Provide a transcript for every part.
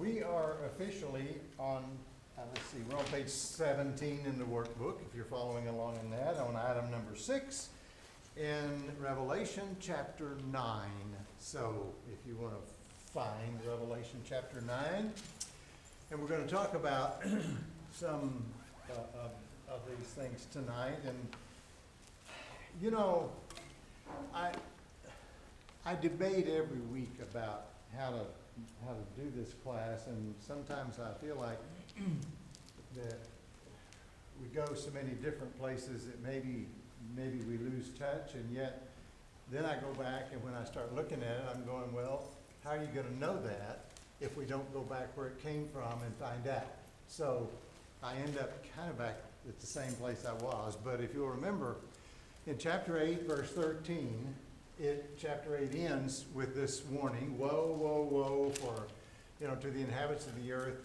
We are officially on, let's see, we're on page 17 in the workbook, if you're following along in that, on item number 6 in Revelation chapter 9. So if you want to find Revelation chapter 9, and we're going to talk about some of these things tonight. And, you know, I debate every week about how to do this class, and sometimes I feel like that we go so many different places that maybe we lose touch, and yet then I go back, and when I start looking at it, I'm going, well, how are you going to know that if we don't go back where it came from and find out? So I end up kind of back at the same place I was. But if you'll remember, in chapter 8, verse 13, chapter 8 ends with this warning: woe, woe, woe for, to the inhabitants of the earth,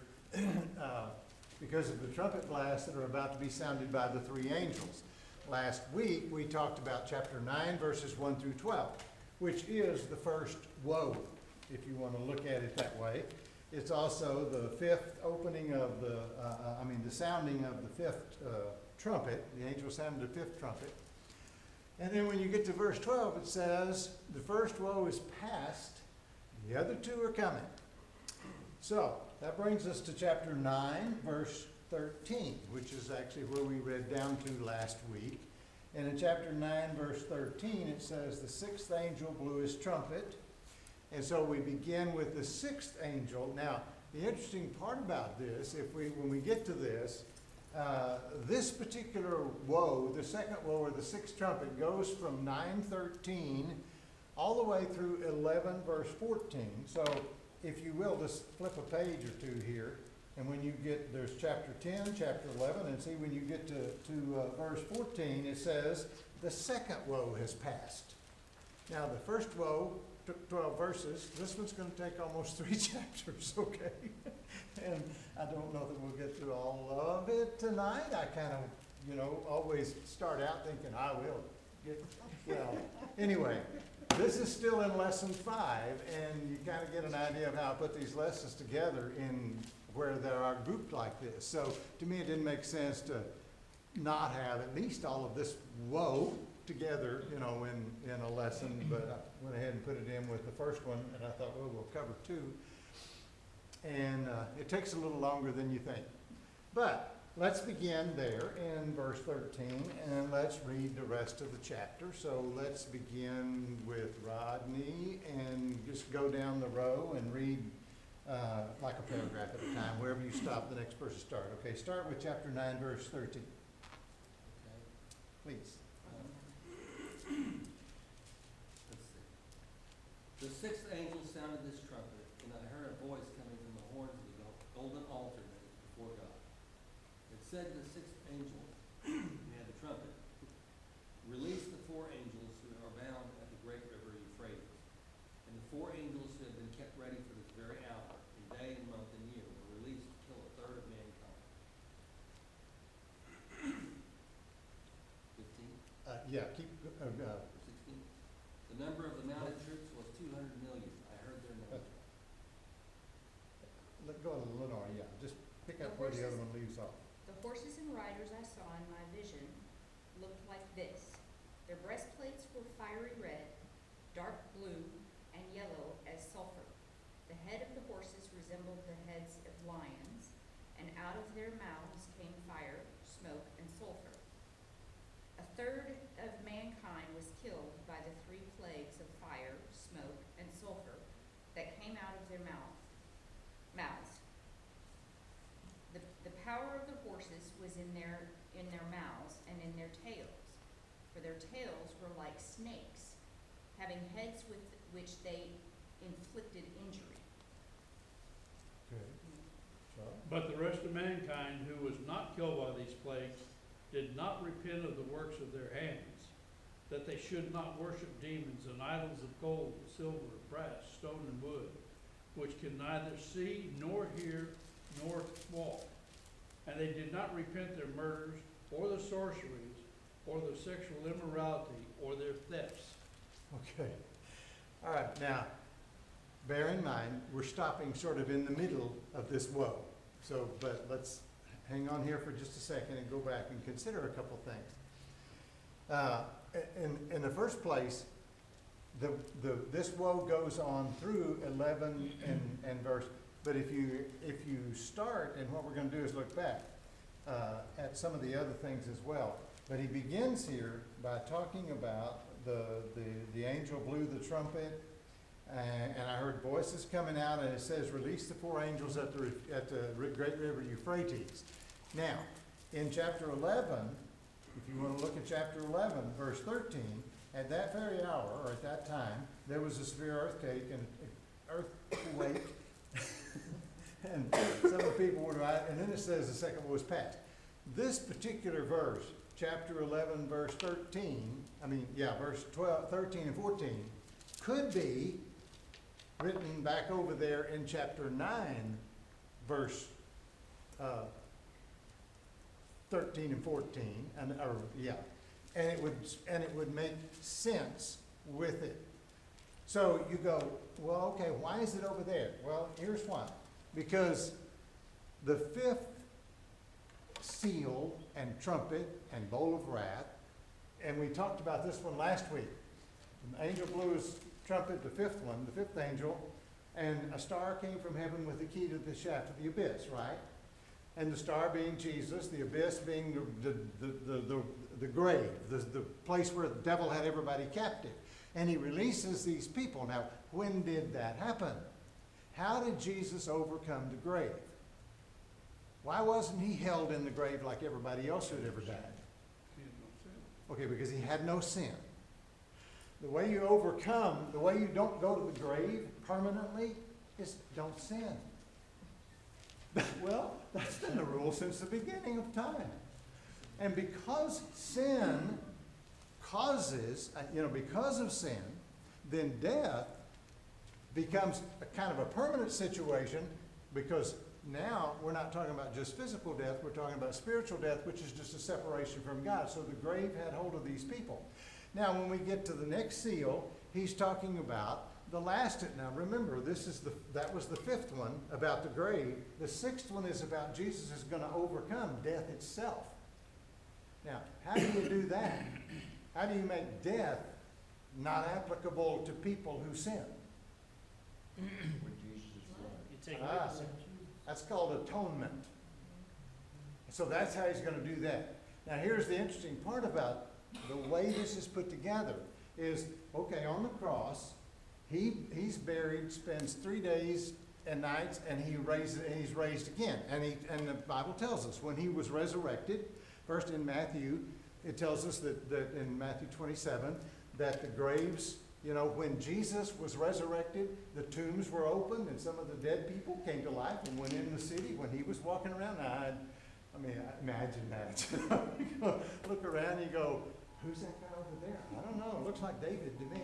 because of the trumpet blasts that are about to be sounded by the three angels. Last week, we talked about chapter 9, verses 1 through 12, which is the first woe, if you want to look at it that way. It's also the fifth opening of the sounding of the fifth trumpet. The angel sounded the fifth trumpet. And then when you get to verse 12, it says, the first woe is past, the other two are coming. So that brings us to chapter 9, verse 13, which is actually where we read down to last week. And in chapter 9, verse 13, it says, the sixth angel blew his trumpet. And so we begin with the sixth angel. Now, the interesting part about this, when we get to this, this particular woe, the second woe or the sixth trumpet, goes from 9:13 all the way through 11 verse 14. So if you will, just flip a page or two here, and when you get, there's chapter 10, chapter 11, and see when you get to verse 14, it says, the second woe has passed. Now the first woe took 12 verses. This one's going to take almost 3 chapters, okay? And I don't know that we'll get through all of it tonight. I kind of, always start out thinking I will get, Anyway, this is still in lesson 5, and you kind of get an idea of how I put these lessons together in where there are grouped like this. So to me, it didn't make sense to not have at least all of this woe together, in a lesson, but I went ahead and put it in with the first one, and I thought, well, we'll cover 2. And it takes a little longer than you think. But let's begin there in verse 13, and let's read the rest of the chapter. So let's begin with Rodney, and just go down the row and read like a paragraph at a time. Wherever you stop, the next person start. Okay, start with chapter 9, verse 13. Okay. Please. Let's see. The sixth angel sounded this trumpet, and I heard a voice coming from the horns of the golden altar that is before God. It said to the sixth angel, who had the trumpet, release the 4 angels who are bound at the great river Euphrates. And the 4 angels who have been kept ready for this very hour, in day and month and year, were released to kill a third of mankind. 15? Yeah, keep. 16. The number of the mounted troops was 200 million. I heard their number. Let go a little more, yeah. Just pick up where the other one leaves off. The horses and riders I saw in my vision looked like this. Their breastplates were fiery red, dark blue, and yellow as sulfur. The head of the horses resembled the heads of lions, and out of their mouths came fire, smoke, and sulfur. A third of mankind was killed by the 3 plagues of fire, smoke, and sulfur that came out of their mouths. The power of the horses was in their mouths and in their tails, for their tails were like snakes, having heads with which they inflicted injury. Okay. Charles? But the rest of mankind who was not killed by these plagues did not repent of the works of their hands, that they should not worship demons and idols of gold, silver, brass, stone, and wood, which can neither see, nor hear, nor walk. And they did not repent their murders, or their sorceries, or their sexual immorality, or their thefts. Okay. All right. Now, bear in mind, we're stopping sort of in the middle of this woe. So, but let's hang on here for just a second and go back and consider a couple things. In the first place, this woe goes on through 11 and verse, but if you start, and what we're going to do is look back at some of the other things as well. But he begins here by talking about the angel blew the trumpet, and I heard voices coming out, and it says, release the 4 angels at the great river Euphrates. Now, in chapter 11, if you want to look at chapter 11, verse 13, at that very hour, or at that time, there was a severe earthquake, and some of the people were right, and then it says the second was passed. This particular verse, chapter 11, verse 13 and 14, could be written back over there in chapter 9, verse 13 and 14, and it would make sense with it. So you go, well, okay, why is it over there? Well, here's why. Because the 5th seal and trumpet and bowl of wrath, and we talked about this one last week. The angel blew his trumpet, the 5th one, the 5th angel, and a star came from heaven with the key to the shaft of the abyss, right? And the star being Jesus, the abyss being the grave, the place where the devil had everybody captive. And he releases these people. Now, when did that happen? How did Jesus overcome the grave? Why wasn't he held in the grave like everybody else who had ever died? Okay, because he had no sin. The way you overcome, the way you don't go to the grave permanently is don't sin. Well, that's been the rule since the beginning of time. And because sin causes, because of sin, then death becomes a kind of a permanent situation, because now we're not talking about just physical death, we're talking about spiritual death, which is just a separation from God. So the grave had hold of these people. Now when we get to the next seal, he's talking about the last. Now remember, that was the 5th one about the grave. The 6th one is about Jesus is going to overcome death itself. Now, how do you do that? How do you make death not applicable to people who sin? That's called atonement. So that's how he's going to do that. Now here's the interesting part about the way this is put together is, okay, on the cross, he's buried, spends 3 days and nights, and he's raised again. And the Bible tells us when he was resurrected, first in Matthew, it tells us that in Matthew 27, that the graves, when Jesus was resurrected, the tombs were opened and some of the dead people came to life and went in the city when he was walking around. I imagine that. You go, look around and you go, who's that guy over there? I don't know. It looks like David to me.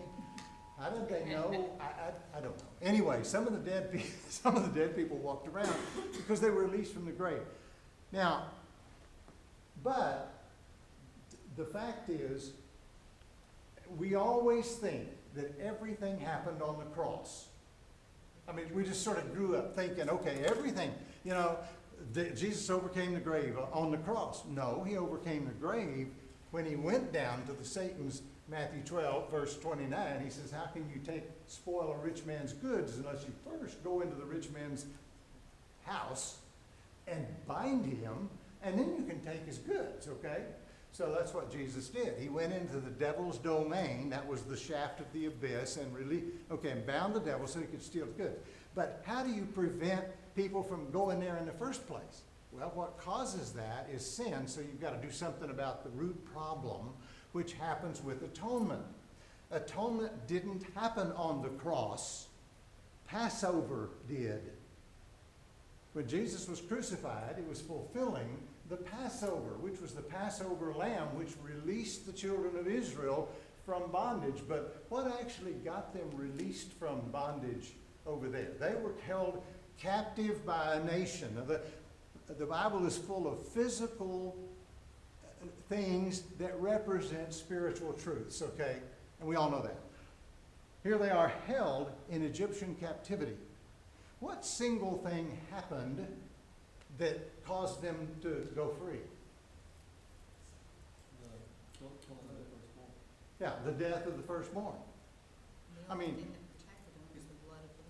How did they know? I don't know. Anyway, some of the dead people walked around because they were released from the grave. Now, but the fact is, we always think that everything happened on the cross. We just sort of grew up thinking, okay, everything, Jesus overcame the grave on the cross. No, he overcame the grave when he went down to the Satan's Matthew 12, verse 29. He says, how can you spoil a rich man's goods unless you first go into the rich man's house and bind him, and then you can take his goods, okay? So that's what Jesus did. He went into the devil's domain, that was the shaft of the abyss, and and bound the devil so he could steal his goods. But how do you prevent people from going there in the first place? Well, what causes that is sin, so you've got to do something about the root problem, which happens with atonement. Atonement didn't happen on the cross. Passover did. When Jesus was crucified, it was fulfilling the Passover, which was the Passover lamb, which released the children of Israel from bondage. But what actually got them released from bondage over there? They were held captive by a nation. The Bible is full of physical things that represent spiritual truths, okay? And we all know that. Here they are held in Egyptian captivity. What single thing happened that caused them to go free? Killing of the firstborn. Yeah, the death of the firstborn. The I only mean- thing that protected them was the blood of the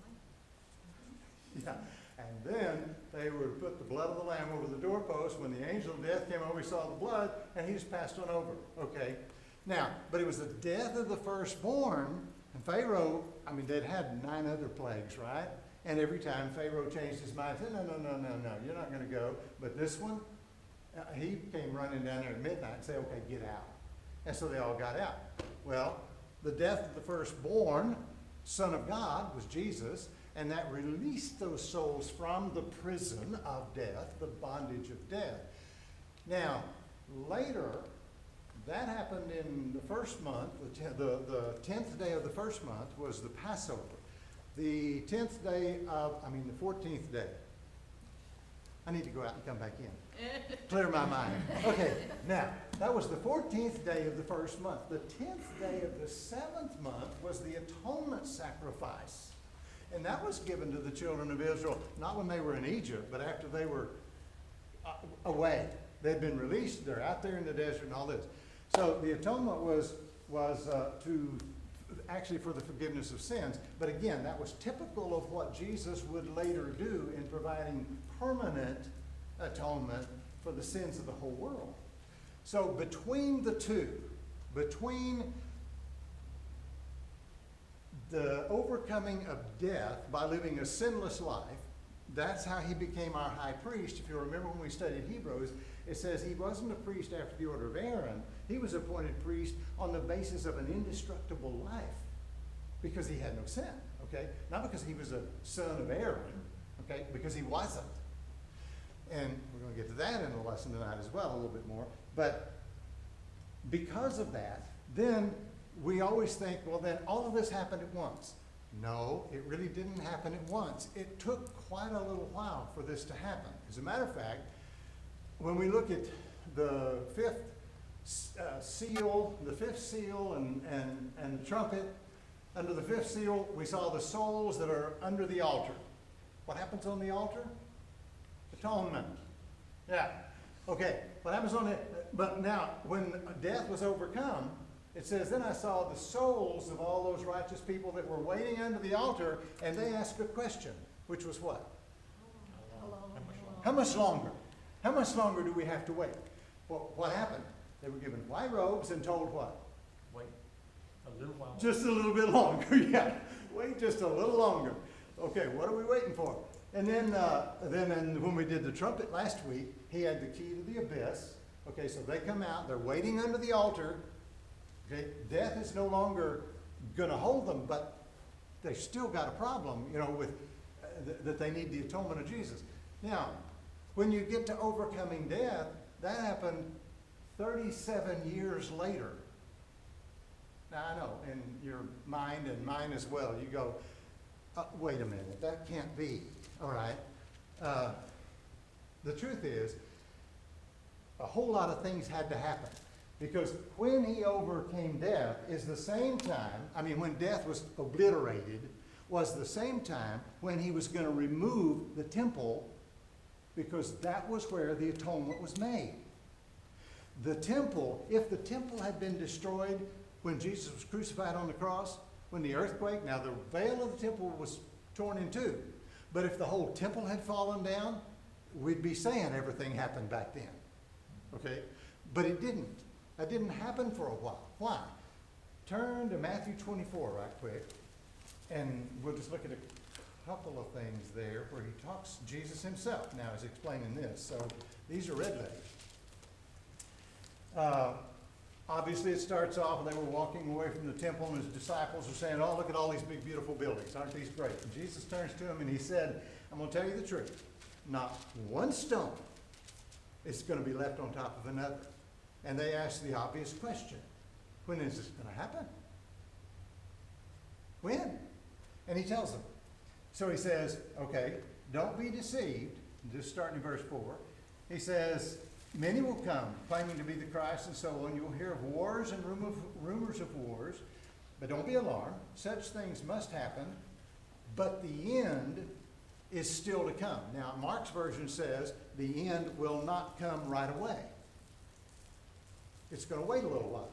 lamb. Yeah, and then they would put the blood of the lamb over the doorpost. When the angel of death came over, he saw the blood, and he just passed on over, okay? Now, but it was the death of the firstborn, and Pharaoh, I mean, they'd had 9 other plagues, right? And every time Pharaoh changed his mind, said, no, you're not gonna go. But this one, he came running down there at midnight and said, okay, get out. And so they all got out. Well, the death of the firstborn, Son of God, was Jesus, and that released those souls from the prison of death, the bondage of death. Now, later, that happened in the first month, the 10th day of the first month was the Passover. The 10th day of, the 14th day. I need to go out and come back in. Clear my mind. Okay, now, that was the 14th day of the first month. The 10th day of the 7th month was the atonement sacrifice. And that was given to the children of Israel, not when they were in Egypt, but after they were away. They'd been released, they're out there in the desert and all this. So the atonement was to actually for the forgiveness of sins. But again, that was typical of what Jesus would later do in providing permanent atonement for the sins of the whole world. So between the two, between the overcoming of death by living a sinless life, that's how he became our high priest. If you remember when we studied Hebrews, it says he wasn't a priest after the order of Aaron. He was appointed priest on the basis of an indestructible life because he had no sin, okay? Not because he was a son of Aaron, okay? Because he wasn't. And we're going to get to that in the lesson tonight as well, a little bit more. But because of that, then we always think, well, then all of this happened at once. No, it really didn't happen at once. It took quite a little while for this to happen. As a matter of fact, when we look at the fifth seal and the trumpet, under the fifth seal, we saw the souls that are under the altar. What happens on the altar? Atonement. Yeah. Okay. What happens on it? But now, when death was overcome, it says, then I saw the souls of all those righteous people that were waiting under the altar, and they asked a question, which was what? How much longer? How much longer do we have to wait? Well, what happened? They were given white robes and told what? Wait a little while. Just a little bit longer, yeah. Wait just a little longer. Okay, what are we waiting for? And then when we did the trumpet last week, he had the key to the abyss. Okay, so they come out, they're waiting under the altar. Okay, death is no longer going to hold them, but they still got a problem, with that they need the atonement of Jesus. Now, when you get to overcoming death, that happened 37 years later. Now, I know, in your mind and mine as well, you go, wait a minute, that can't be, all right? The truth is, a whole lot of things had to happen. Because when he overcame death is the same time, when death was obliterated, was the same time when he was going to remove the temple, because that was where the atonement was made. The temple, if the temple had been destroyed when Jesus was crucified on the cross, when the earthquake, now the veil of the temple was torn in two, but if the whole temple had fallen down, we'd be saying everything happened back then, okay? But it didn't. That didn't happen for a while. Why? Turn to Matthew 24 right quick, and we'll just look at a couple of things there where he talks, Jesus himself now is explaining this. So these are red letters. Obviously it starts off, and they were walking away from the temple, and his disciples are saying, oh, look at all these big, beautiful buildings. Aren't these great? And Jesus turns to him and he said, I'm going to tell you the truth. Not one stone is going to be left on top of another. And they ask the obvious question, when is this going to happen? When? And he tells them. So he says, okay, don't be deceived. Just starting in verse 4. He says, many will come claiming to be the Christ and so on. You will hear of wars and rumors of wars. But don't be alarmed, such things must happen, but the end is still to come. Now, Mark's version says the end will not come right away. It's going to wait a little while.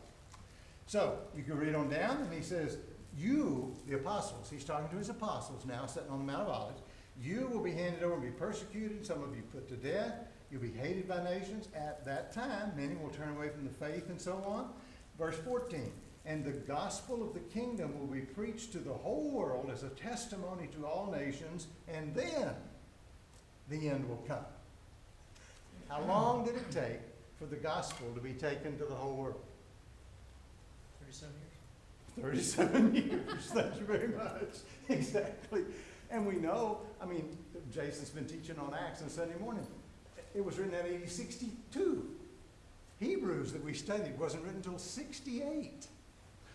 So, you can read on down, and he says, you, the apostles, he's talking to his apostles now, sitting on the Mount of Olives, you will be handed over and be persecuted, some of you put to death, you'll be hated by nations. At that time, many will turn away from the faith and so on. Verse 14, and the gospel of the kingdom will be preached to the whole world as a testimony to all nations, and then the end will come. How long did it take for the gospel to be taken to the whole world? 37 years. 37 years. Thank you very much. Exactly. And we know, I mean, Jason's been teaching on Acts on Sunday morning. It was written in AD 62. Hebrews that we studied wasn't written until 68.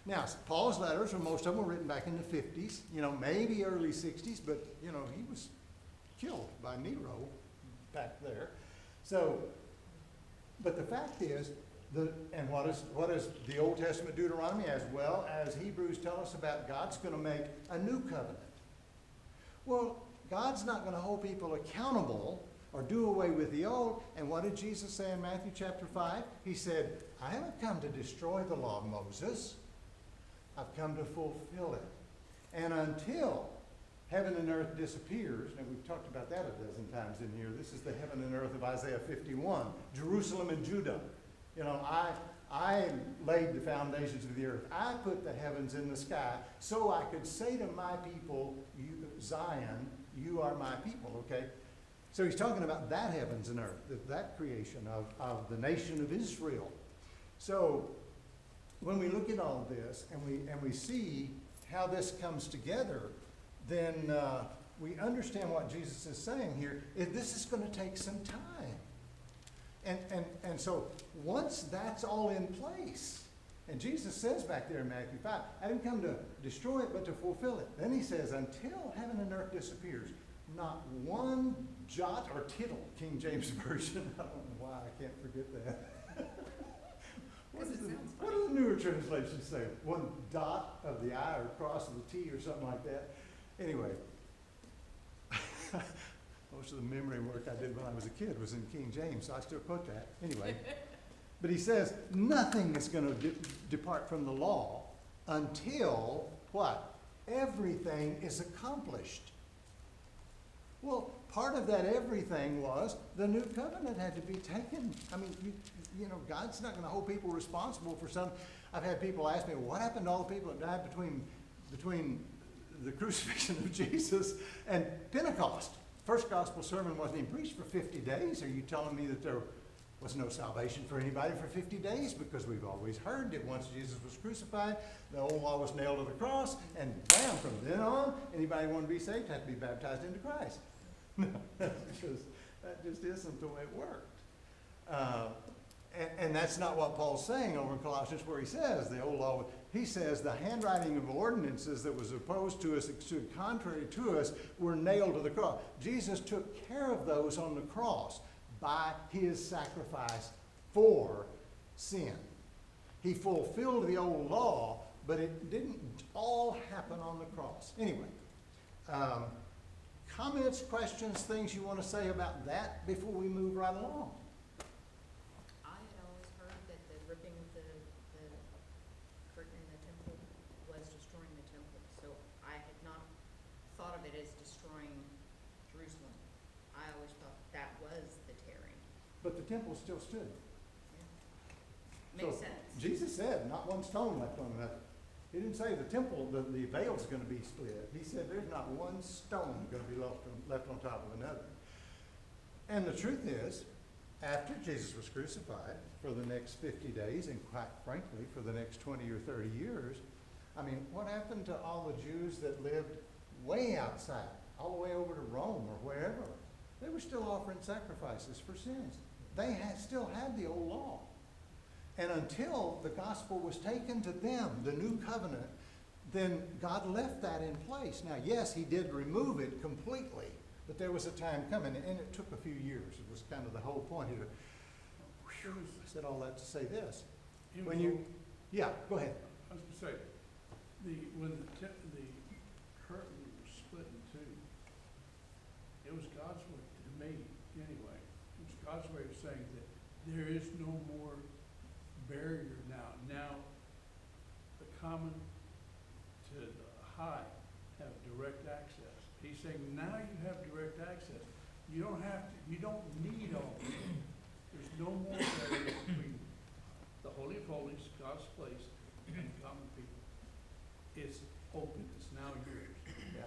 Now, Paul's letters, or most of them, were written back in the 50s, maybe early 60s, but, he was killed by Nero back there. So, but the fact is, and what is the Old Testament Deuteronomy as well as Hebrews tell us about God's going to make a new covenant. Well, God's not going to hold people accountable or do away with the old. And what did Jesus say in Matthew chapter 5? He said, I haven't come to destroy the law of Moses. I've come to fulfill it. And until heaven and earth disappears, and we've talked about that a dozen times in here, this is the heaven and earth of Isaiah 51, Jerusalem and Judah. I laid the foundations of the earth. I put the heavens in the sky so I could say to my people, Zion, you are my people, okay? So he's talking about that heavens and earth, that creation of the nation of Israel. So when we look at all this and we see how this comes together, then we understand what Jesus is saying here. This is going to take some time. And so once that's all in place, and Jesus says back there in Matthew 5, I didn't come to destroy it, but to fulfill it. Then he says, until heaven and earth disappears, not one jot or tittle, King James Version, I don't know why I can't forget that. What do the newer translations say? One dot of the I or cross of the T or something like that. Anyway, most of the memory work I did when I was a kid was in King James, so I still quote that. Anyway, but he says nothing is going to depart from the law until what? Everything is accomplished. Well, part of that everything was the new covenant had to be taken. I mean, God's not going to hold people responsible for some. I've had people ask me, well, what happened to all the people that died between the crucifixion of Jesus and Pentecost? First gospel sermon wasn't even preached for 50 days. Are you telling me that there was no salvation for anybody for 50 days? Because we've always heard that once Jesus was crucified, the old law was nailed to the cross, and bam, from then on, anybody who wanted to be saved had to be baptized into Christ. No, that just isn't the way it worked. And that's not what Paul's saying over in Colossians, where he says the old law, he says the handwriting of ordinances that was opposed to us, contrary to us, were nailed to the cross. Jesus took care of those on the cross by his sacrifice for sin. He fulfilled the old law, but it didn't all happen on the cross. Anyway, comments, questions, things you want to say about that before we move right along? I had always heard that the ripping of the curtain in the temple was destroying the temple, so I had not thought of it as destroying Jerusalem. I always thought that was the tearing. But the temple still stood. Makes So, sense. Jesus said, not one stone left on another. He didn't say the temple, the veil's going to be split. He said there's not one stone going to be left on top of another. And the truth is, after Jesus was crucified for the next 50 days, and quite frankly, for the next 20 or 30 years, I mean, what happened to all the Jews that lived way outside, all the way over to Rome or wherever? They were still offering sacrifices for sins. They still had the old law. And until the gospel was taken to them, the new covenant, then God left that in place. Now, yes, he did remove it completely, but there was a time coming, and it took a few years. It was kind of the whole point here. I said all that to say this. Yeah, go ahead. I was going to say, when the curtain was split in two, it was God's way, to me, anyway, it was God's way of saying that there is no more barrier now. Now, the common to the high have direct access. He's saying now you have direct access. You don't have to, you don't need all of it. There's no more barrier between the Holy of Holies, God's place, and the common people. It's open, it's now yours. Yeah.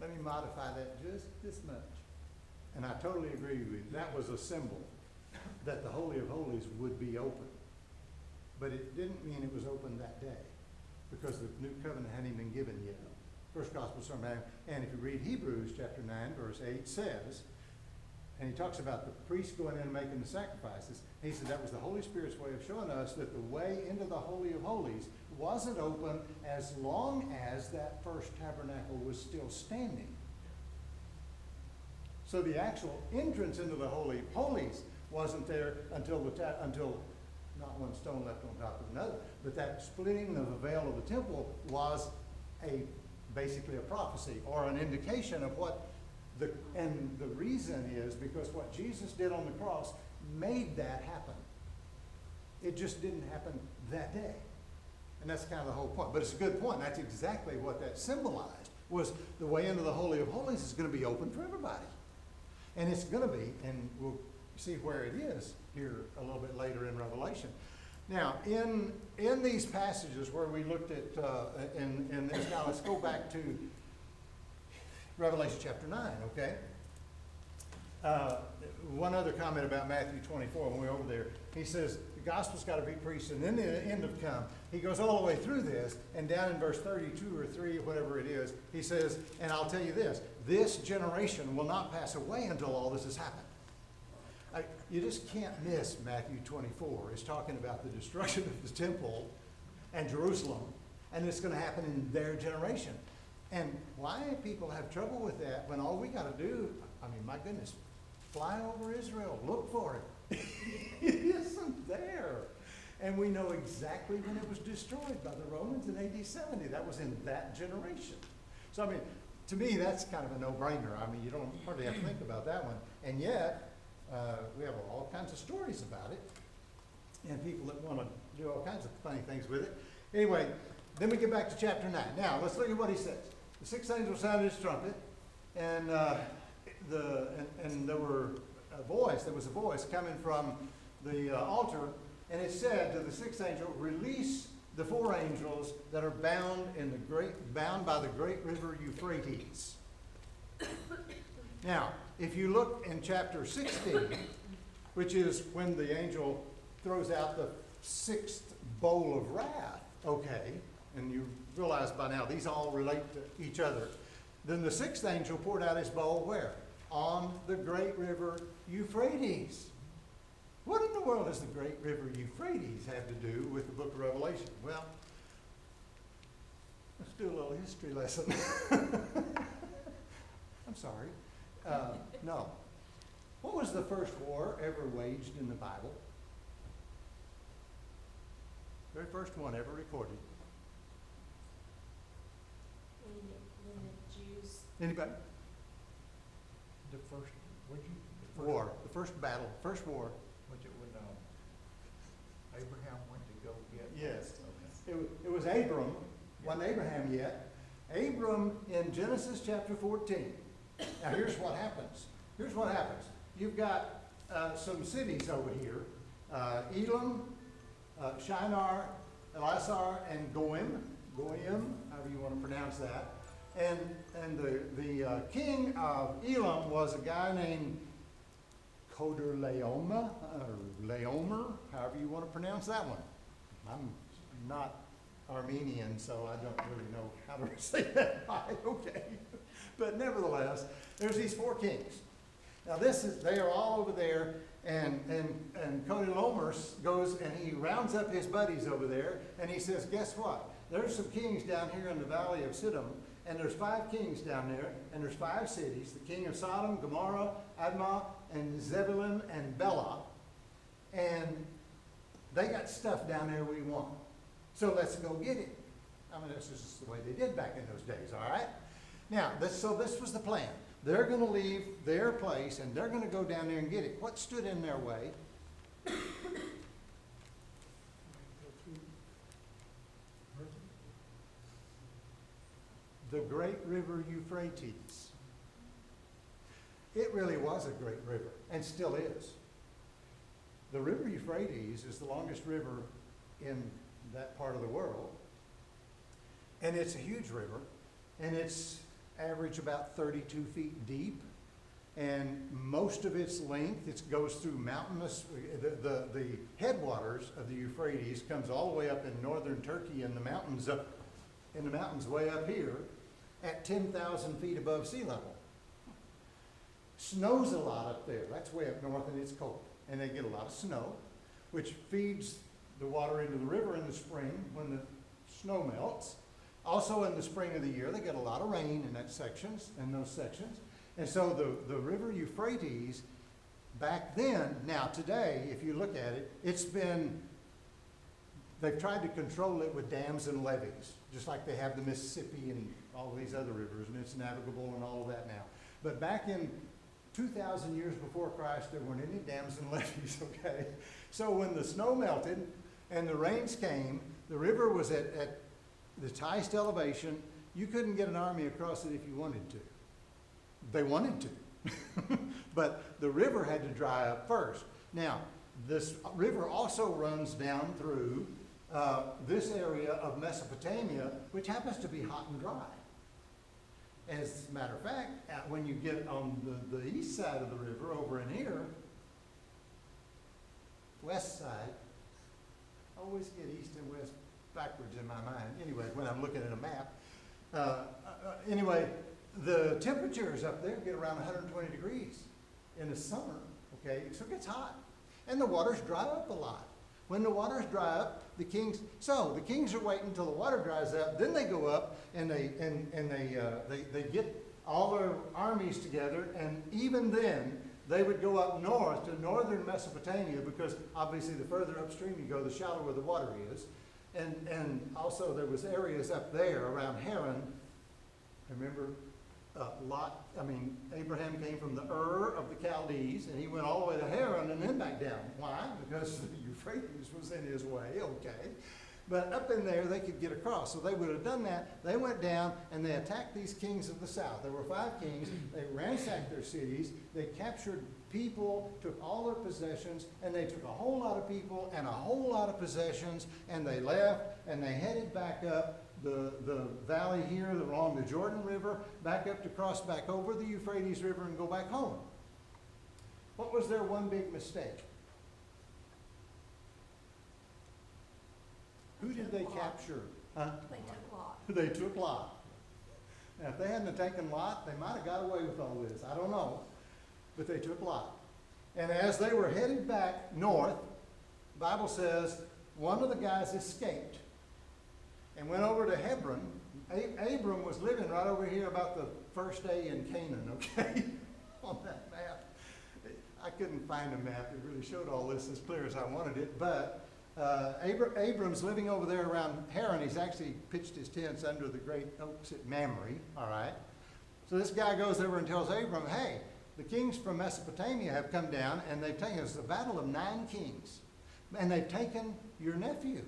Let me modify that just this much. And I totally agree with you. That was a symbol that the Holy of Holies would be open. But it didn't mean it was open that day, because the new covenant hadn't even been given yet. First Gospel Sermon, and if you read Hebrews chapter 9, verse 8 says, and he talks about the priest going in and making the sacrifices, he said that was the Holy Spirit's way of showing us that the way into the Holy of Holies wasn't open as long as that first tabernacle was still standing. So the actual entrance into the Holy of Holies wasn't there until not one stone left on top of another, but that splitting of the veil of the temple was basically a prophecy or an indication of what and the reason is because what Jesus did on the cross made that happen. It just didn't happen that day. And that's kind of the whole point. But it's a good point. That's exactly what that symbolized, was the way into the Holy of Holies is going to be open for everybody. And it's going to be, and we'll see where it is here a little bit later in Revelation. Now, in these passages where we looked at, in this, now let's go back to Revelation chapter 9, okay? One other comment about Matthew 24 when we're over there. He says the gospel's got to be preached, and then the end of come. He goes all the way through this, and down in verse 32 or 3, whatever it is, he says, and I'll tell you this generation will not pass away until all this has happened. You just can't miss Matthew 24. It's talking about the destruction of the temple and Jerusalem, and it's going to happen in their generation. And why people have trouble with that when all we got to do, I mean, my goodness, fly over Israel, look for it. It isn't there. And we know exactly when it was destroyed by the Romans in AD 70. That was in that generation. So, I mean, to me, that's kind of a no-brainer. I mean, you don't hardly have to think about that one. And yet, we have all kinds of stories about it, and people that want to do all kinds of funny things with it. Anyway, then we get back to chapter 9. Now, let's look at what he says. The sixth angel sounded his trumpet, and there was a voice coming from the altar, and it said to the sixth angel, release the four angels that are bound by the great river Euphrates. Now, if you look in chapter 16, which is when the angel throws out the sixth bowl of wrath, okay, and you realize by now these all relate to each other. Then the sixth angel poured out his bowl where? On the great river Euphrates. What in the world does the great river Euphrates have to do with the book of Revelation? Well, let's do a little history lesson. I'm sorry. No. What was the first war ever waged in the Bible? Very first one ever recorded. When the Jews, Anybody? The first, War. The first battle, first war. was it when Abraham went to go get? Yes. Okay. It was Abram. Wasn't Abraham yet. Abram in Genesis chapter 14. Now here's what happens. You've got some cities over here. Elam, Shinar, Elasar, and Goim, however you want to pronounce that. And the king of Elam was a guy named Chedorlaomer, or Laomer, however you want to pronounce that one. I'm not Armenian, so I don't really know how to say that right, okay. But nevertheless, there's these four kings. Now they are all over there, and Chedorlaomer goes and he rounds up his buddies over there, and he says, guess what? There's some kings down here in the valley of Siddim, and there's 5 kings down there, and there's 5 cities, the king of Sodom, Gomorrah, Admah, and Zebulun, and Bela, and they got stuff down there we want. So let's go get it. I mean, this is just the way they did back in those days, all right? Now, so this was the plan. They're gonna leave their place and they're gonna go down there and get it. What stood in their way? The great river Euphrates. It really was a great river, and still is. The river Euphrates is the longest river in that part of the world, and it's a huge river, and it's average about 32 feet deep, and most of its length, it goes through mountainous, the headwaters of the Euphrates comes all the way up in northern Turkey in the mountains way up here at 10,000 feet above sea level. Snows a lot up there. That's way up north and it's cold. And they get a lot of snow, which feeds the water into the river in the spring when the snow melts. Also in the spring of the year, they get a lot of rain in those sections. And so the river Euphrates back then, now today, if you look at it, they've tried to control it with dams and levees, just like they have the Mississippi and all these other rivers, and it's navigable and all of that now. But back in 2,000 years before Christ, there weren't any dams and levees, okay? So when the snow melted and the rains came, the river was at its highest elevation. You couldn't get an army across it if you wanted to. They wanted to. But the river had to dry up first. Now, this river also runs down through this area of Mesopotamia, which happens to be hot and dry. As a matter of fact, when you get on the east side of the river, over in here, west side, I always get east and west backwards in my mind. Anyway, when I'm looking at a map. Anyway, the temperatures up there get around 120 degrees in the summer, okay? So it gets hot. And the waters dry up a lot. When the waters dry up, the kings are waiting until the water dries up, then they go up and they get all their armies together, and even then they would go up north to northern Mesopotamia, because obviously the further upstream you go, the shallower the water is. And also there was areas up there around Haran. Remember, Abraham came from the Ur of the Chaldees, and he went all the way to Haran and then back down. Why? Because the Euphrates was in his way, okay. But up in there, they could get across. So they would have done that. They went down and they attacked these kings of the south. There were 5 kings. They ransacked their cities. They captured people, took all their possessions, and they took a whole lot of people and a whole lot of possessions, and they left, and they headed back up the valley here along the Jordan River, back up to cross back over the Euphrates River and go back home. What was their one big mistake? Who did they capture? Huh? They took Lot. They took Lot. Now, if they hadn't taken Lot, they might have got away with all this. I don't know. But they took Lot. And as they were headed back north, the Bible says one of the guys escaped and went over to Hebron. Abram was living right over here about the first day in Canaan, okay, on that map. I couldn't find a map that really showed all this as clear as I wanted it, but Abram's living over there around Haran. He's actually pitched his tents under the great oaks at Mamre, all right? So this guy goes over and tells Abram, hey, the kings from Mesopotamia have come down, and they've taken us, the battle of 9 kings, and they've taken your nephew.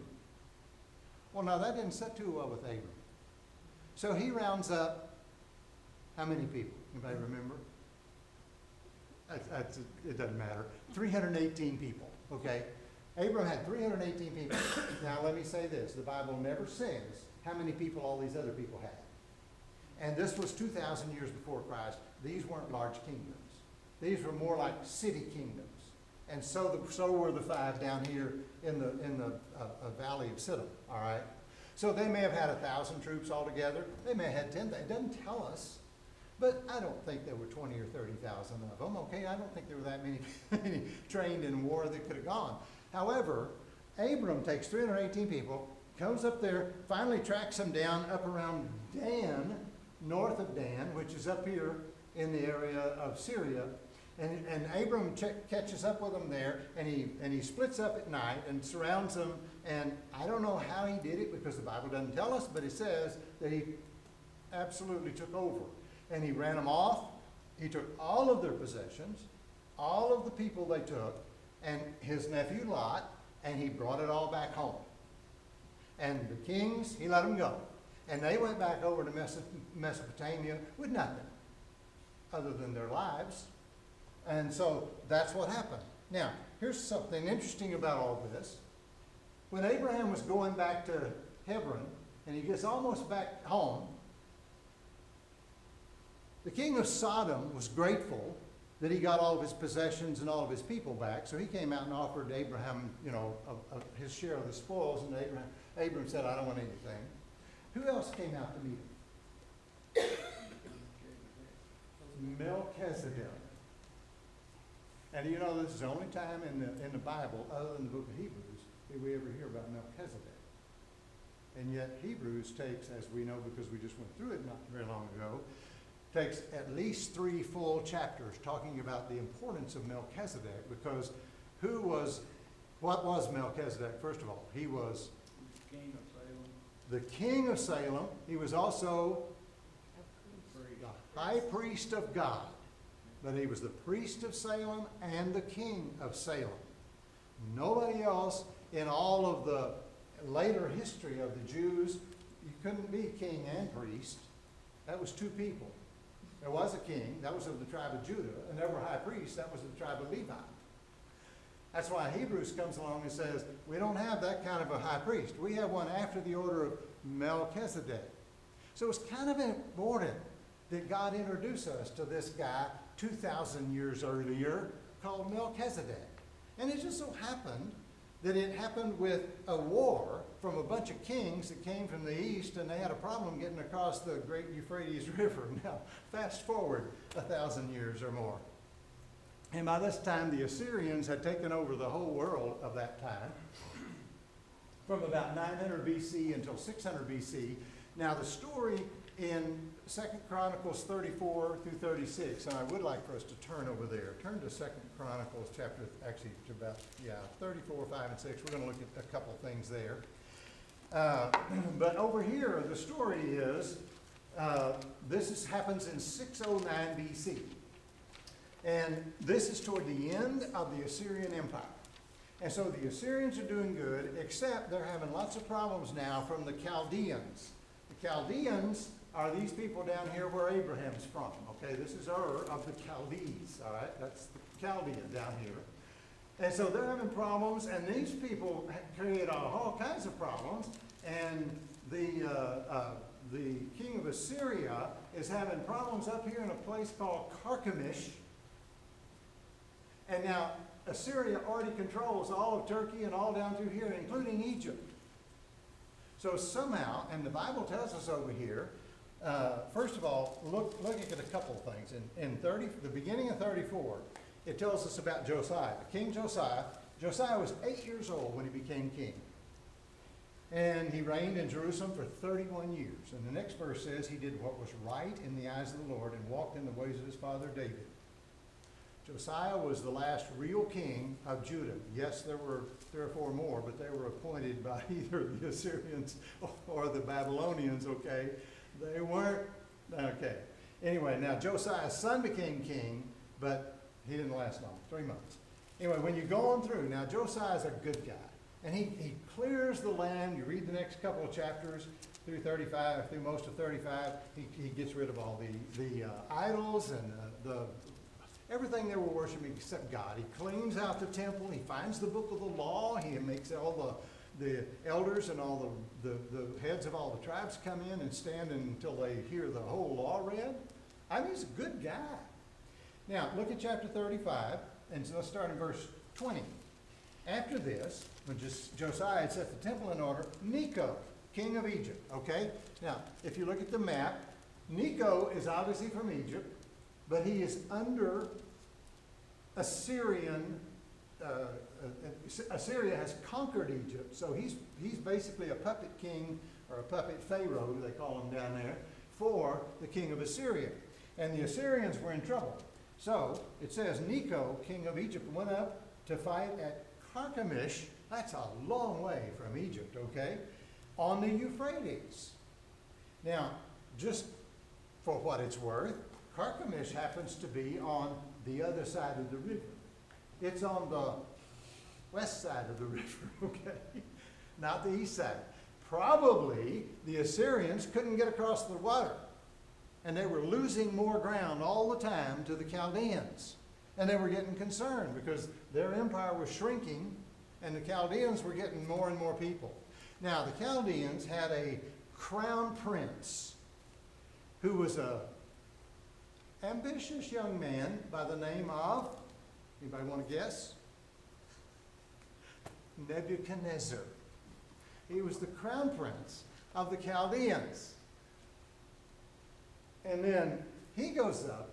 Well, now that didn't sit too well with Abram. So he rounds up how many people? Anybody remember? It doesn't matter. 318 people, okay? Abram had 318 people. Now let me say this, the Bible never says how many people all these other people had. And this was 2,000 years before Christ. These weren't large kingdoms. These were more like city kingdoms. And so were the 5 down here in the valley of Siddim, all right? So they may have had 1,000 troops altogether. They may have had 10. It doesn't tell us. But I don't think there were 20 or 30,000 of them, okay? I don't think there were that many trained in war that could have gone. However, Abram takes 318 people, comes up there, finally tracks them down up around Dan, north of Dan, which is up here in the area of Syria. And Abram catches up with them there, and he splits up at night and surrounds them And I don't know how he did it because the Bible doesn't tell us, but it says that he absolutely took over. And he ran them off. He took all of their possessions, all of the people they took, and his nephew Lot, and he brought it all back home. And the kings, he let them go. And they went back over to Mesopotamia with nothing other than their lives. And so that's what happened. Now, here's something interesting about all this. When Abraham was going back to Hebron, and he gets almost back home, the king of Sodom was grateful that he got all of his possessions and all of his people back. So he came out and offered Abraham, his share of the spoils. And Abraham said, I don't want anything. Who else came out to meet him? Melchizedek. And this is the only time in the Bible, other than the book of Hebrews, that we ever hear about Melchizedek. And yet Hebrews takes, as we know because we just went through it not very long ago, takes at least 3 full chapters talking about the importance of Melchizedek, because what was Melchizedek? First of all, he was King of Salem. the king of Salem. He was also the high priest of God, but he was the priest of Salem and the king of Salem. Nobody else in all of the later history of the Jews, you couldn't be king and priest. That was 2 people. There was a king, that was of the tribe of Judah, and there were high priests, that was of the tribe of Levi. That's why Hebrews comes along and says, we don't have that kind of a high priest. We have one after the order of Melchizedek. So it's kind of important that God introduced us to this guy 2,000 years earlier called Melchizedek. And it just so happened that it happened with a war from a bunch of kings that came from the east, and they had a problem getting across the great Euphrates River. Now, fast forward 1,000 years or more. And by this time, the Assyrians had taken over the whole world of that time, from about 900 BC until 600 BC. Now, the story in 2 Chronicles 34 through 36, and I would like for us to turn over there. Turn to 2 Chronicles chapter, actually to about, 34, 5, and 6. We're going to look at a couple things there. But over here, the story is, happens in 609 BC. And this is toward the end of the Assyrian Empire. And so the Assyrians are doing good, except they're having lots of problems now from the Chaldeans. The Chaldeans are these people down here where Abraham's from. Okay, this is Ur of the Chaldees, all right? That's the Chaldean down here. And so they're having problems, and these people create all kinds of problems. And the king of Assyria is having problems up here in a place called Carchemish. And now Assyria already controls all of Turkey and all down through here, including Egypt. So somehow, and the Bible tells us over here, first of all, looking at a couple of things. In the beginning of 34, it tells us about Josiah. King Josiah. Josiah was 8 years old when he became king. And he reigned in Jerusalem for 31 years. And the next verse says he did what was right in the eyes of the Lord and walked in the ways of his father David. Josiah was the last real king of Judah. Yes, there were 3 or 4 more, but they were appointed by either the Assyrians or the Babylonians, okay? They weren't, okay. Anyway, now Josiah's son became king, but he didn't last long, 3 months. Anyway, when you go on through, now Josiah's a good guy. And he clears the land. You read the next couple of chapters through 35, through most of 35. He gets rid of all the idols and everything they were worshiping except God. He cleans out the temple. He finds the book of the law. He makes all the elders and all the heads of all the tribes come in and stand until they hear the whole law read. I mean, he's a good guy. Now, look at chapter 35, and so let's start in verse 20. After this, when Josiah had set the temple in order, Necho, king of Egypt, okay? Now, if you look at the map, Necho is obviously from Egypt, but he is under Assyrian. Assyria has conquered Egypt, so he's basically a puppet king, or a puppet pharaoh, they call him down there, for the king of Assyria. And the Assyrians were in trouble. So, it says, Necho, king of Egypt, went up to fight at Carchemish That's a long way from Egypt, okay? On the Euphrates. Now, just for what it's worth, Carchemish happens to be on the other side of the river. It's on the west side of the river, okay? Not the east side. Probably the Assyrians couldn't get across the water, and they were losing more ground all the time to the Chaldeans. And they were getting concerned because their empire was shrinking, and the Chaldeans were getting more and more people. Now, the Chaldeans had a crown prince who was a ambitious young man by the name of, anybody want to guess? Nebuchadnezzar. He was the crown prince of the Chaldeans. And then he goes up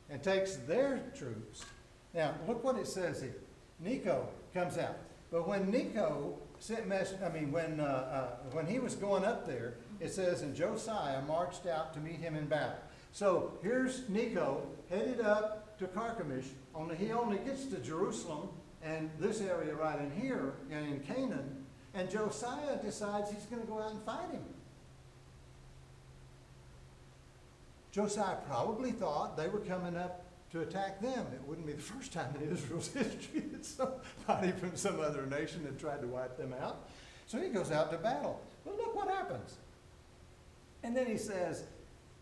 and takes their troops. Now, look what it says here. Necho comes out. But when Necho sent when he was going up there, it says, and Josiah marched out to meet him in battle. So here's Necho headed up to Carchemish. Only he only gets to Jerusalem and this area right in here and in Canaan, and Josiah decides he's going to go out and fight him. Josiah probably thought they were coming up to attack them. It wouldn't be the first time in Israel's history that somebody from some other nation had tried to wipe them out. So he goes out to battle. But look what happens. And then he says,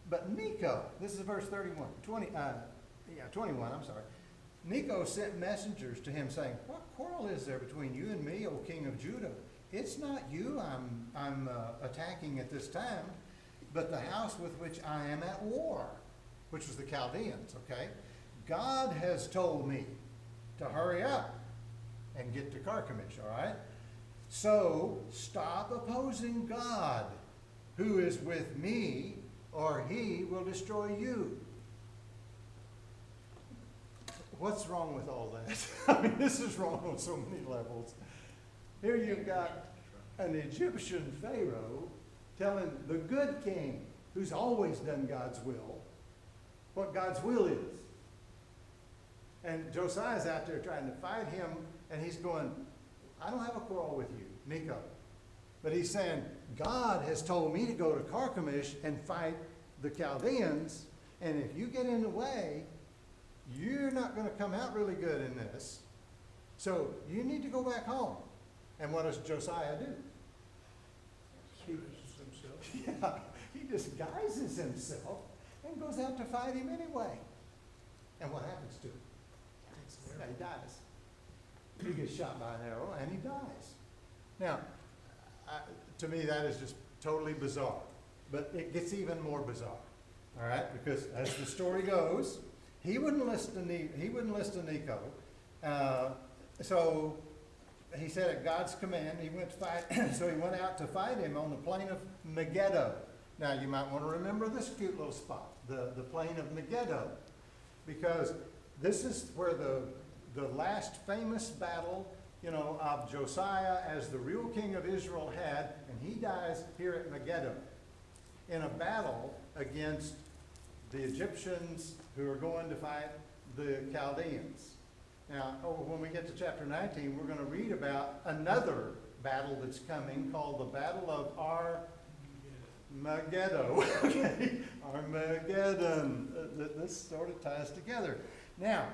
but Necho, this is verse 21, 21, I'm sorry. Necho sent messengers to him saying, what quarrel is there between you and me, O king of Judah? It's not you I'm attacking at this time, but the house with which I am at war, which was the Chaldeans, okay? God has told me to hurry up and get to Carchemish, all right? So stop opposing God, who is with me, or he will destroy you. What's wrong with all that? I mean, this is wrong on so many levels. Here you've got an Egyptian Pharaoh telling the good king, who's always done God's will, what God's will is. And Josiah's out there trying to fight him, and he's going, I don't have a quarrel with you, Necho. But he's saying, God has told me to go to Carchemish and fight the Chaldeans, and if you get in the way, you're not going to come out really good in this. So you need to go back home. And what does Josiah do? Yeah, he disguises himself and goes out to fight him anyway. And what happens to him? Yeah, he dies. He gets shot by an arrow and he dies. Now, to me, that is just totally bizarre. But it gets even more bizarre. All right? Because as the story goes, he wouldn't listen to Necho. So he said at God's command, he went to fight. So he went out to fight him on the plain of Megiddo. Now you might want to remember this cute little spot, the plain of Megiddo, because this is where the last famous battle, of Josiah as the real king of Israel had, and he dies here at Megiddo in a battle against the Egyptians who are going to fight the Chaldeans. Now, when we get to chapter 19, we're going to read about another battle that's coming called the Battle of Armageddon. Okay, Armageddon. This sort of ties together. Now,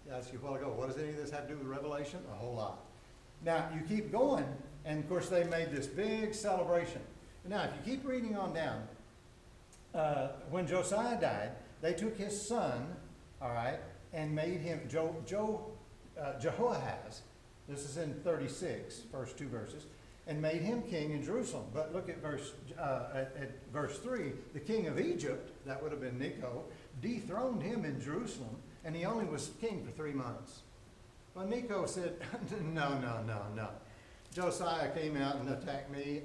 I asked you a while ago, what does any of this have to do with Revelation? A whole lot. Now, you keep going, and of course they made this big celebration. Now, if you keep reading on down, when Josiah died, they took his son, all right, and made him, Jehoahaz, this is in 36, first two verses, and made him king in Jerusalem. But look at verse 3. The king of Egypt, that would have been Necho, dethroned him in Jerusalem, and he only was king for 3 months. Well, Necho said, no. Josiah came out and attacked me.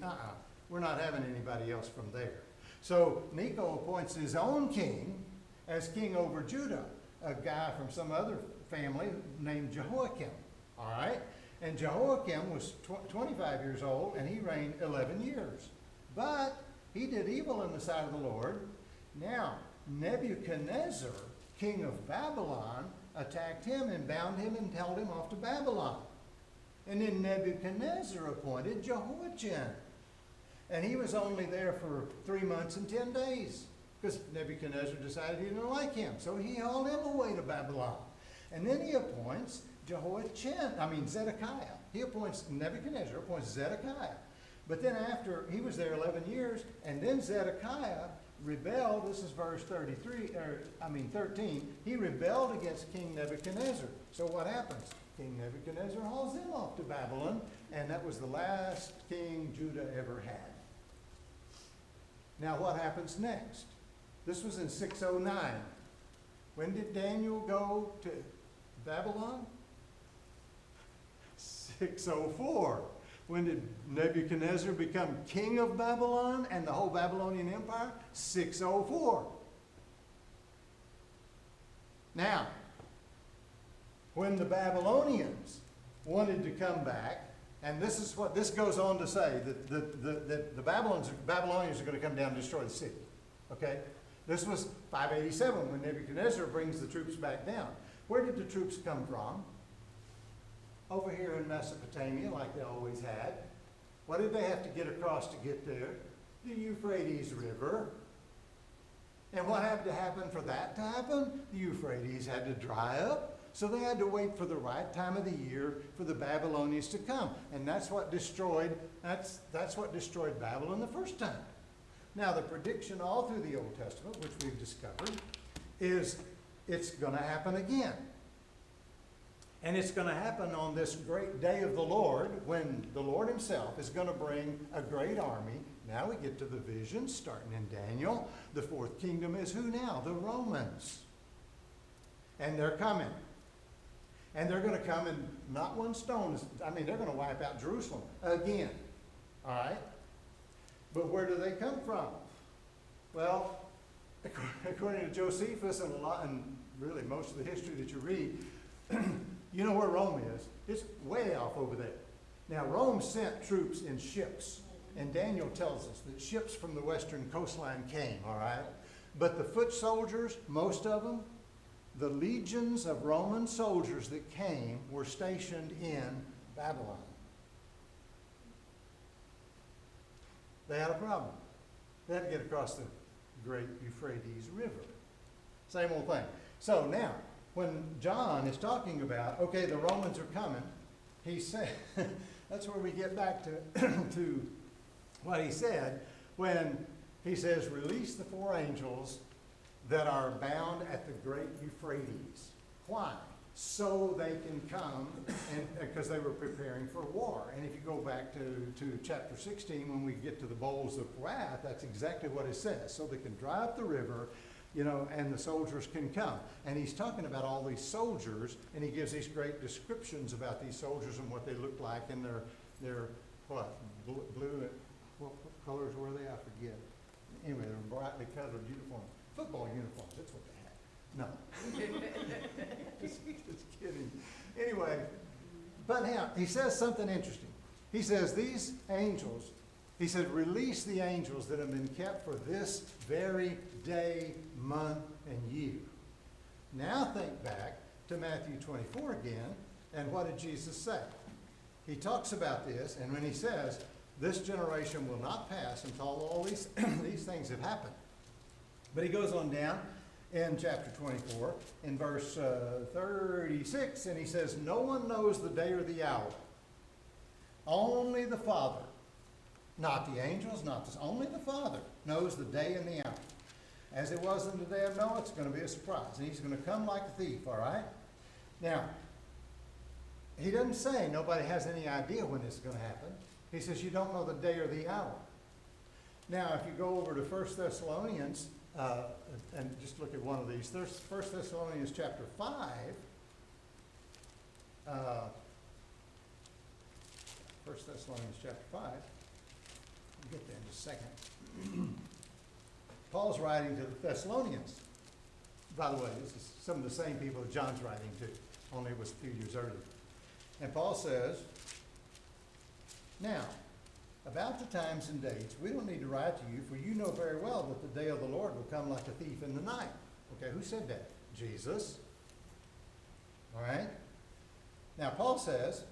We're not having anybody else from there. So Necho appoints his own king as king over Judah, a guy from some other family named Jehoiakim. All right? And Jehoiakim was 25 years old, and he reigned 11 years. But he did evil in the sight of the Lord. Now, Nebuchadnezzar, king of Babylon, attacked him and bound him and held him off to Babylon. And then Nebuchadnezzar appointed Jehoiachin. And he was only there for 3 months and 10 days because Nebuchadnezzar decided he didn't like him. So he hauled him away to Babylon. And then he appoints Zedekiah. Nebuchadnezzar appoints Zedekiah. But then after, he was there 11 years, and then Zedekiah rebelled. This is verse 13. He rebelled against King Nebuchadnezzar. So what happens? King Nebuchadnezzar hauls him off to Babylon, and that was the last king Judah ever had. Now what happens next? This was in 609. When did Daniel go to Babylon? 604. When did Nebuchadnezzar become king of Babylon and the whole Babylonian Empire? 604. Now, when the Babylonians wanted to come back, and this is what this goes on to say, that the Babylonians are going to come down and destroy the city. Okay? This was 587 when Nebuchadnezzar brings the troops back down. Where did the troops come from? Over here in Mesopotamia, like they always had. What did they have to get across to get there? The Euphrates River. And what had to happen for that to happen? The Euphrates had to dry up. So they had to wait for the right time of the year for the Babylonians to come. And that's what destroyed Babylon the first time. Now the prediction all through the Old Testament, which we've discovered, is it's going to happen again. And it's going to happen on this great day of the Lord, when the Lord himself is going to bring a great army. Now we get to the vision, starting in Daniel. The fourth kingdom is who now? The Romans. And they're coming. And they're going to come, and not one stone they're going to wipe out Jerusalem again. All right? But where do they come from? Well, according to Josephus and really most of the history that you read, you know where Rome is. It's way off over there. Now, Rome sent troops in ships. And Daniel tells us that ships from the western coastline came, all right? But the foot soldiers, most of them, the legions of Roman soldiers that came were stationed in Babylon. They had a problem. They had to get across the great Euphrates River. Same old thing. So now, when John is talking about, okay, the Romans are coming, he said, that's where we get back to what he said when he says, release the 4 angels that are bound at the great Euphrates. Why? So they can come, and because they were preparing for war. And if you go back to chapter 16, when we get to the bowls of wrath, that's exactly what it says. So they can dry up the river, and the soldiers can come. And he's talking about all these soldiers, and he gives these great descriptions about these soldiers and what they look like, and their what? Blue, what colors were they? I forget. Anyway, they're brightly colored uniforms. Football uniforms, that's what they had. No. just kidding. Anyway, but now, he says something interesting. He says, these angels, he said, release the angels that have been kept for this very day, month, and year. Now think back to Matthew 24 again, and what did Jesus say? He talks about this, and when he says, this generation will not pass until all these things have happened. But he goes on down in chapter 24, in verse 36, and he says, no one knows the day or the hour. Only the Father. Not the angels, only the Father knows the day and the hour. As it was in the day of Noah, it's going to be a surprise. And he's going to come like a thief, all right? Now, he doesn't say nobody has any idea when this is going to happen. He says you don't know the day or the hour. Now, if you go over to 1 Thessalonians, and just look at one of these. There's 1 Thessalonians chapter 5. 1 Thessalonians chapter 5. We'll get there in just a second. Paul's writing to the Thessalonians. By the way, this is some of the same people that John's writing to, only it was a few years earlier. And Paul says, now, about the times and dates, we don't need to write to you, for you know very well that the day of the Lord will come like a thief in the night. Okay, who said that? Jesus. All right? Now, Paul says,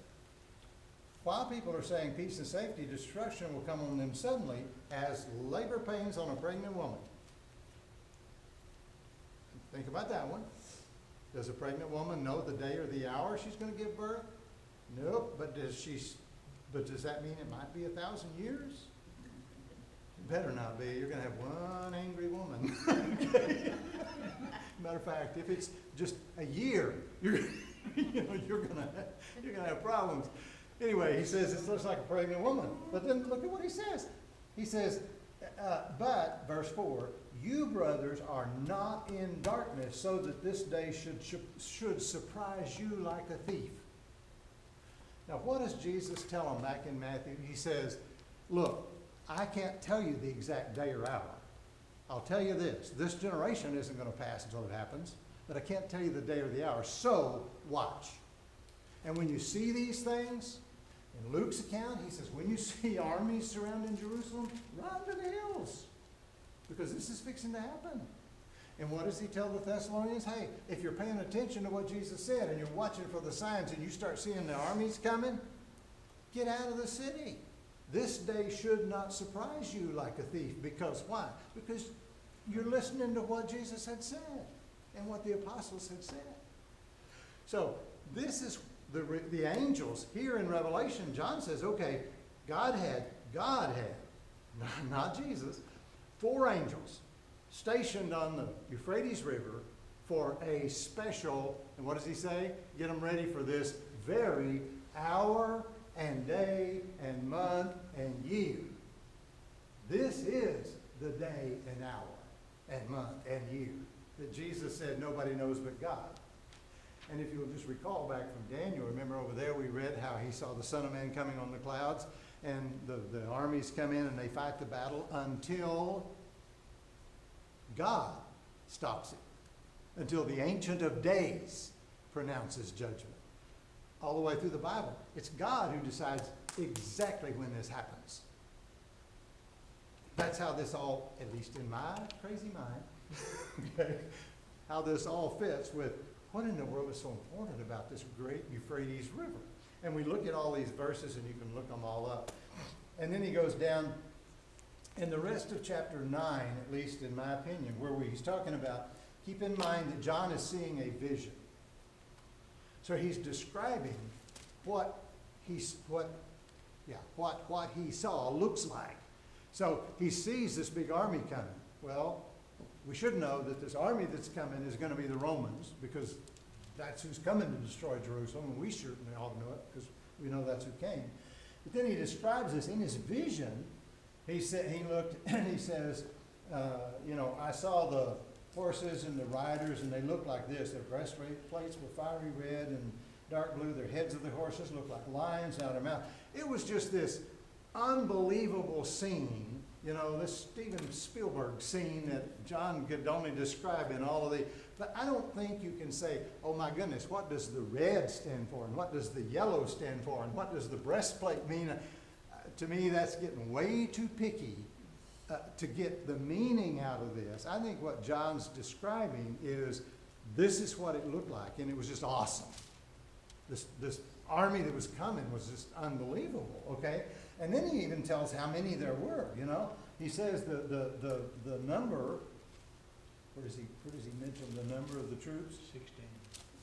while people are saying peace and safety, destruction will come on them suddenly as labor pains on a pregnant woman. Think about that one. Does a pregnant woman know the day or the hour she's going to give birth? Nope. But does that mean it might be 1,000 years? It better not be. You're going to have one angry woman. Okay. Matter of fact, if it's just a year, you're going to have problems. Anyway, he says it looks like a pregnant woman. But then look at what he says. He says, but, verse 4, you brothers are not in darkness so that this day should surprise you like a thief. Now, what does Jesus tell them back in Matthew? He says, look, I can't tell you the exact day or hour. I'll tell you this generation isn't going to pass until it happens, but I can't tell you the day or the hour, so watch. And when you see these things, in Luke's account, he says, when you see armies surrounding Jerusalem, run to the hills, because this is fixing to happen. And what does he tell the Thessalonians? Hey, if you're paying attention to what Jesus said and you're watching for the signs and you start seeing the armies coming, get out of the city. This day should not surprise you like a thief. Because why? Because you're listening to what Jesus had said and what the apostles had said. So this is the angels here in Revelation. John says, okay, God had, not Jesus, 4 angels stationed on the Euphrates River for a special, and what does he say? Get them ready for this very hour and day and month and year. This is the day and hour and month and year that Jesus said nobody knows but God. And if you'll just recall back from Daniel, remember over there we read how he saw the Son of Man coming on the clouds, and the armies come in and they fight the battle until God stops it, until the Ancient of Days pronounces judgment. All the way through the Bible, it's God who decides exactly when this happens. That's how this all, at least in my crazy mind, okay, how this all fits with what in the world is so important about this great Euphrates River. And we look at all these verses, and you can look them all up. And then he goes down in the rest of chapter 9, at least in my opinion, where he's talking about, keep in mind that John is seeing a vision. So he's describing what he saw looks like. So he sees this big army coming. Well, we should know that this army that's coming is going to be the Romans, because that's who's coming to destroy Jerusalem, and we certainly all know it because we know that's who came. But then he describes this in his vision. He looked and he says, I saw the horses and the riders, and they looked like this. Their breastplates were fiery red and dark blue. Their heads of the horses looked like lions out of their mouth. It was just this unbelievable scene, this Steven Spielberg scene that John could only describe in all of the. But I don't think you can say, oh my goodness, what does the red stand for, and what does the yellow stand for, and what does the breastplate mean? To me, that's getting way too picky to get the meaning out of this. I think what John's describing is this is what it looked like, and it was just awesome. This army that was coming was just unbelievable, okay? And then he even tells how many there were, He says the number, where does he mention the number of the troops?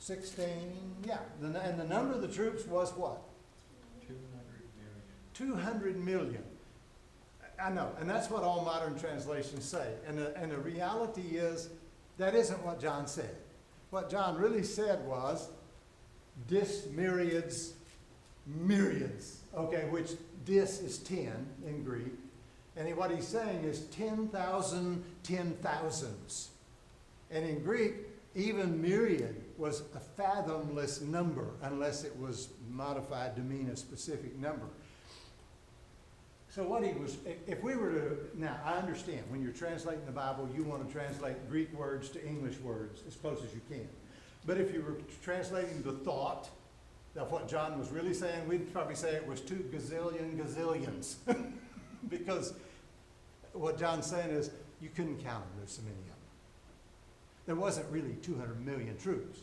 16, yeah. And the number of the troops was what? 200 million. I know, and that's what all modern translations say. And the reality is, that isn't what John said. What John really said was, dis myriads, okay, which dis is 10 in Greek. And what he's saying is 10,000 10,000s. And in Greek, even myriad was a fathomless number, unless it was modified to mean a specific number. So what he was, if we were to, now I understand when you're translating the Bible, you want to translate Greek words to English words as close as you can. But if you were translating the thought of what John was really saying, we'd probably say it was 2 gazillion gazillions. Because what John's saying is, you couldn't count them, there's so many of them. There wasn't really 200 million troops.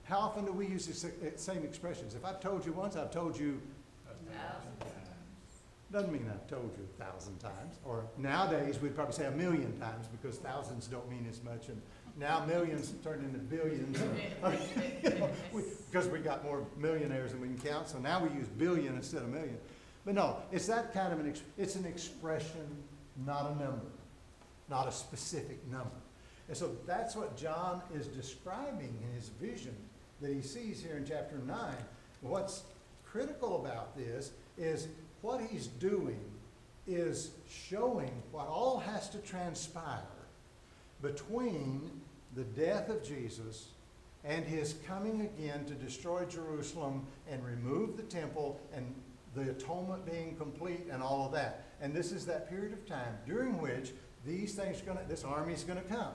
How often do we use the same expressions? If I've told you once, I've told you, doesn't mean I've told you 1,000 times. Or nowadays, we'd probably say 1,000,000 times because thousands don't mean as much. And now millions turn into billions. Because we got more millionaires than we can count. So now we use billion instead of million. But no, it's that kind of it's an expression, not a number, not a specific number. And so that's what John is describing in his vision that he sees here in chapter 9. What's critical about this is what he's doing is showing what all has to transpire between the death of Jesus and his coming again to destroy Jerusalem and remove the temple and the atonement being complete and all of that. And this is that period of time during which this army is going to come.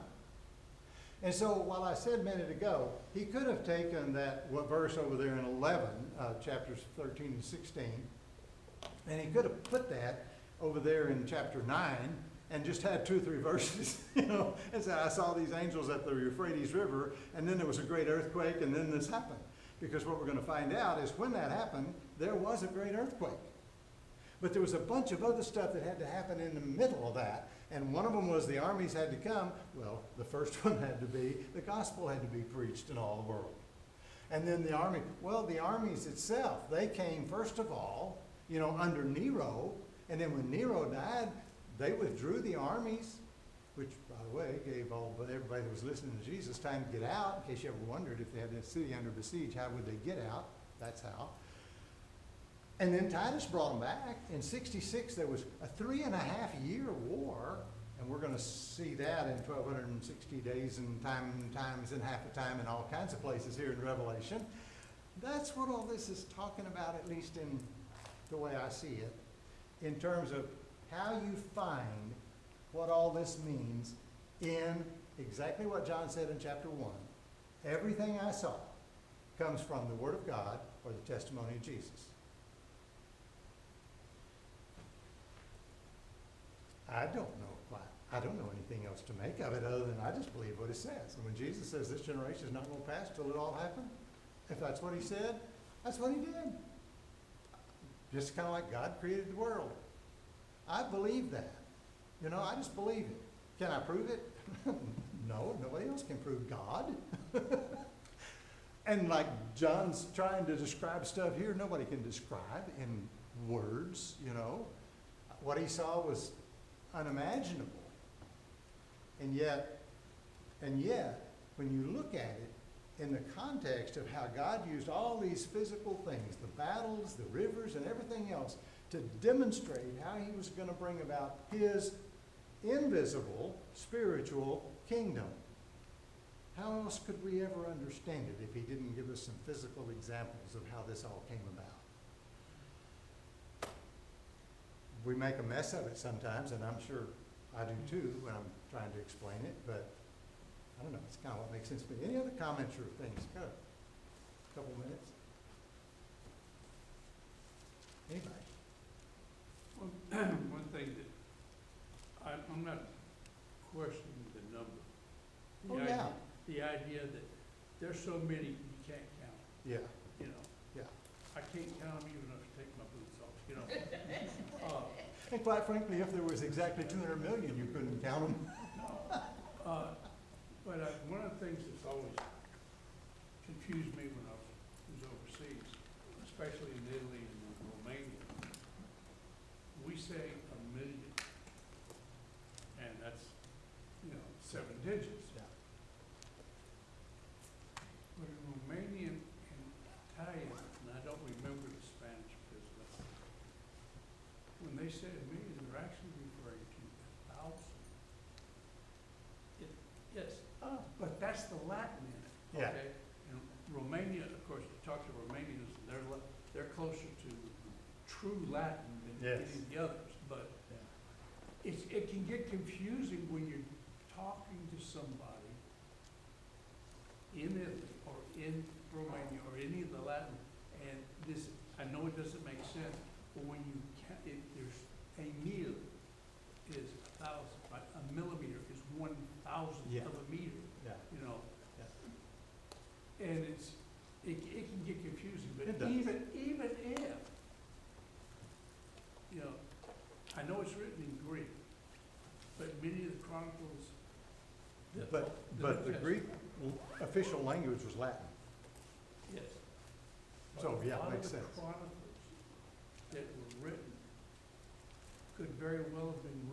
And so while I said a minute ago, he could have taken that verse over there in 11, chapters 13 and 16, and he could have put that over there in chapter 9 and just had 2 or 3 verses, and said, I saw these angels at the Euphrates River, and then there was a great earthquake, and then this happened. Because what we're going to find out is when that happened, there was a great earthquake. But there was a bunch of other stuff that had to happen in the middle of that. And one of them was the armies had to come. Well, the first one had to be, the gospel had to be preached in all the world. And then the armies itself, they came first of all, under Nero. And then when Nero died, they withdrew the armies, which, by the way, gave everybody that was listening to Jesus time to get out. In case you ever wondered if they had the city under besiege, how would they get out? That's how. And then Titus brought them back. In 66, there was a 3.5-year war, and we're going to see that in 1,260 days and times and half a time in all kinds of places here in Revelation. That's what all this is talking about, at least in the way I see it, in terms of how you find what all this means in exactly what John said in chapter 1. Everything I saw comes from the Word of God or the testimony of Jesus. I don't know anything else to make of it other than I just believe what it says. And when Jesus says this generation is not going to pass till it all happened, if that's what he said, that's what he did. Just kind of like God created the world. I believe that. I just believe it. Can I prove it? No, nobody else can prove God. And like John's trying to describe stuff here, nobody can describe in words, What he saw was unimaginable. And yet, when you look at it in the context of how God used all these physical things, the battles, the rivers, and everything else, to demonstrate how he was going to bring about his invisible spiritual kingdom. How else could we ever understand it if he didn't give us some physical examples of how this all came about? We make a mess of it sometimes, and I'm sure I do too when I'm trying to explain it, but I don't know, it's kind of what makes sense to me. Any other comments or things? Got a couple minutes? Anybody? One thing that I'm not questioning the number. Oh, yeah. The idea that there's so many you can't count, Yeah, yeah. I can't count them even if I take my boots off, And quite frankly, if there was exactly 200 million, you couldn't count them. But one of the things that's always confused me when I was overseas, especially in Italy and in Romania, we say 1,000,000, and that's, 7 digits. Yeah. But in Romanian and Italian, and I don't remember the Spanish business, when they say 1,000,000, they're actually referring to 1,000. Yes, but that's the Latin in it, Yeah. okay? And Romania, of course, you talk to Romanians, they're closer to true Latin than Yes. any of the others, but it can get confusing when you're talking to somebody in Italy or in Romania or any of the Latin, and this, I know it doesn't make sense, but when you there's a meal is 1,000, right? A millimeter is 1,000th Yeah. of a meter, Yeah. you know. Yeah. And it's I know it's written in Greek, but many of the chronicles that. But the Greek official language was Latin. Yes. So, But yeah, a lot makes of the sense. chronicles that were written could very well have been